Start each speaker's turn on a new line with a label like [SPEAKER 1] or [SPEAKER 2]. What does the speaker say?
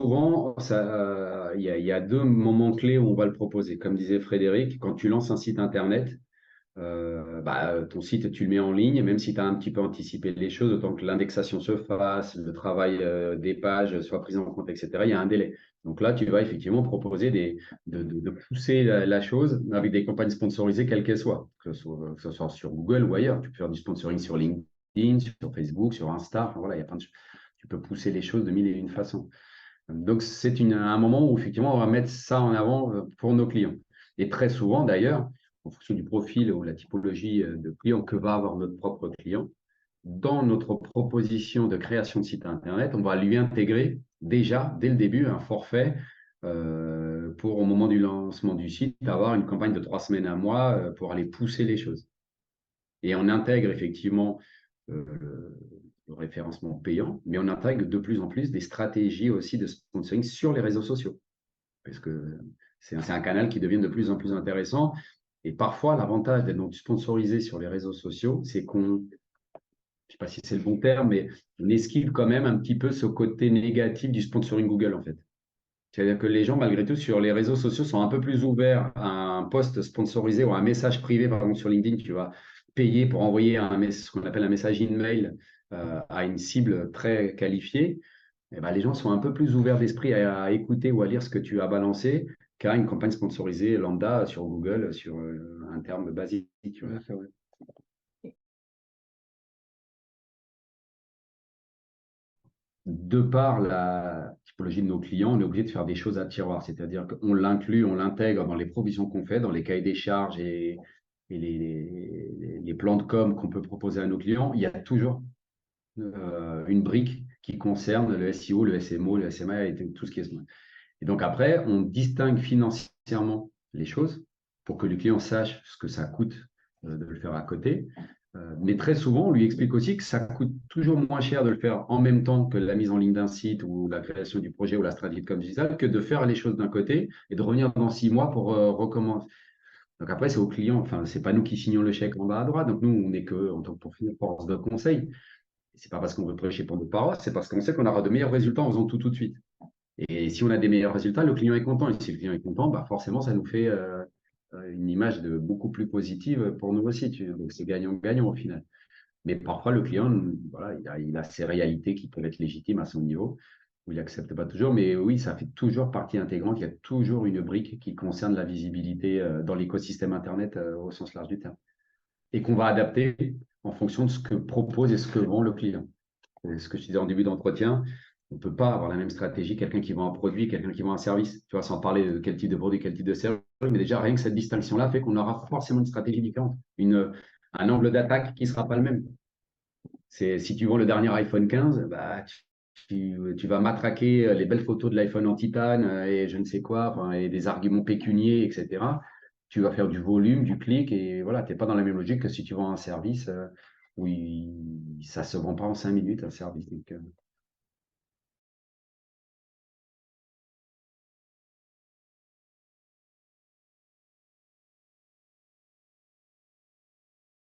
[SPEAKER 1] souvent, il y a deux moments clés où on va le proposer. Comme disait Frédéric, quand tu lances un site Internet, ton site, tu le mets en ligne, même si tu as un petit peu anticipé les choses, autant que l'indexation se fasse, le travail des pages soit pris en compte, etc., il y a un délai. Donc là, tu vas effectivement proposer de pousser la chose avec des campagnes sponsorisées, quelles qu'elles soient, que ce soit sur Google ou ailleurs. Tu peux faire du sponsoring sur LinkedIn, sur Facebook, sur Insta. Enfin, voilà, il y a plein de choses. Tu peux pousser les choses de mille et une façons. Donc, c'est un moment où effectivement, on va mettre ça en avant pour nos clients. Et très souvent, d'ailleurs, en fonction du profil ou la typologie de client que va avoir notre propre client, dans notre proposition de création de site Internet, on va lui intégrer déjà, dès le début, un forfait pour, au moment du lancement du site, avoir une campagne de 3 semaines à un mois pour aller pousser les choses. Et on intègre effectivement le référencement payant, mais on intègre de plus en plus des stratégies aussi de sponsoring sur les réseaux sociaux, parce que c'est un canal qui devient de plus en plus intéressant. Et parfois, l'avantage d'être donc sponsorisé sur les réseaux sociaux, c'est qu'on, je ne sais pas si c'est le bon terme, mais on esquive quand même un petit peu ce côté négatif du sponsoring Google, en fait. C'est-à-dire que les gens, malgré tout, sur les réseaux sociaux, sont un peu plus ouverts à un post sponsorisé ou à un message privé. Par exemple, sur LinkedIn, tu vas payer pour envoyer ce qu'on appelle un message in-mail à une cible très qualifiée. Eh ben, les gens sont un peu plus ouverts d'esprit à écouter ou à lire ce que tu as balancé qu'à une campagne sponsorisée lambda sur Google, sur un terme basique. Tu vois. De par la typologie de nos clients, on est obligé de faire des choses à tiroir, c'est-à-dire qu'on l'inclut, on l'intègre dans les provisions qu'on fait, dans les cahiers des charges et les plans de com qu'on peut proposer à nos clients. Il y a toujours une brique qui concerne le SEO, le SMO, le SMA et tout ce qui est. Et donc après, on distingue financièrement les choses pour que le client sache ce que ça coûte de le faire à côté. Mais très souvent, on lui explique aussi que ça coûte toujours moins cher de le faire en même temps que la mise en ligne d'un site ou la création du projet ou la stratégie de com digital que de faire les choses d'un côté et de revenir dans 6 mois pour recommencer. Donc après, c'est au client, enfin, c'est pas nous qui signons le chèque en bas à droite. Donc nous, on n'est que, en tant que force de conseil. C'est pas parce qu'on veut prêcher pour nos paroles, c'est parce qu'on sait qu'on aura de meilleurs résultats en faisant tout de suite. Et si on a des meilleurs résultats, le client est content. Et si le client est content, bah forcément, ça nous fait une image beaucoup plus positive pour nous aussi. Donc, c'est gagnant-gagnant au final. Mais parfois, le client, voilà, il a ses réalités qui peuvent être légitimes à son niveau, où il n'accepte pas toujours. Mais oui, ça fait toujours partie intégrante. Il y a toujours une brique qui concerne la visibilité dans l'écosystème Internet au sens large du terme. Et qu'on va adapter en fonction de ce que propose et ce que vend le client. C'est ce que je disais en début d'entretien, on ne peut pas avoir la même stratégie, quelqu'un qui vend un produit, quelqu'un qui vend un service, tu vois, sans parler de quel type de produit, quel type de service, mais déjà rien que cette distinction-là fait qu'on aura forcément une stratégie différente, un angle d'attaque qui ne sera pas le même. Si tu vends le dernier iPhone 15, bah, tu vas matraquer les belles photos de l'iPhone en titane et je ne sais quoi, enfin, et des arguments pécuniers, etc. Tu vas faire du volume, du clic, et voilà, tu n'es pas dans la même logique que si tu vends un service où ça ne se vend pas en 5 minutes, un service. Donc,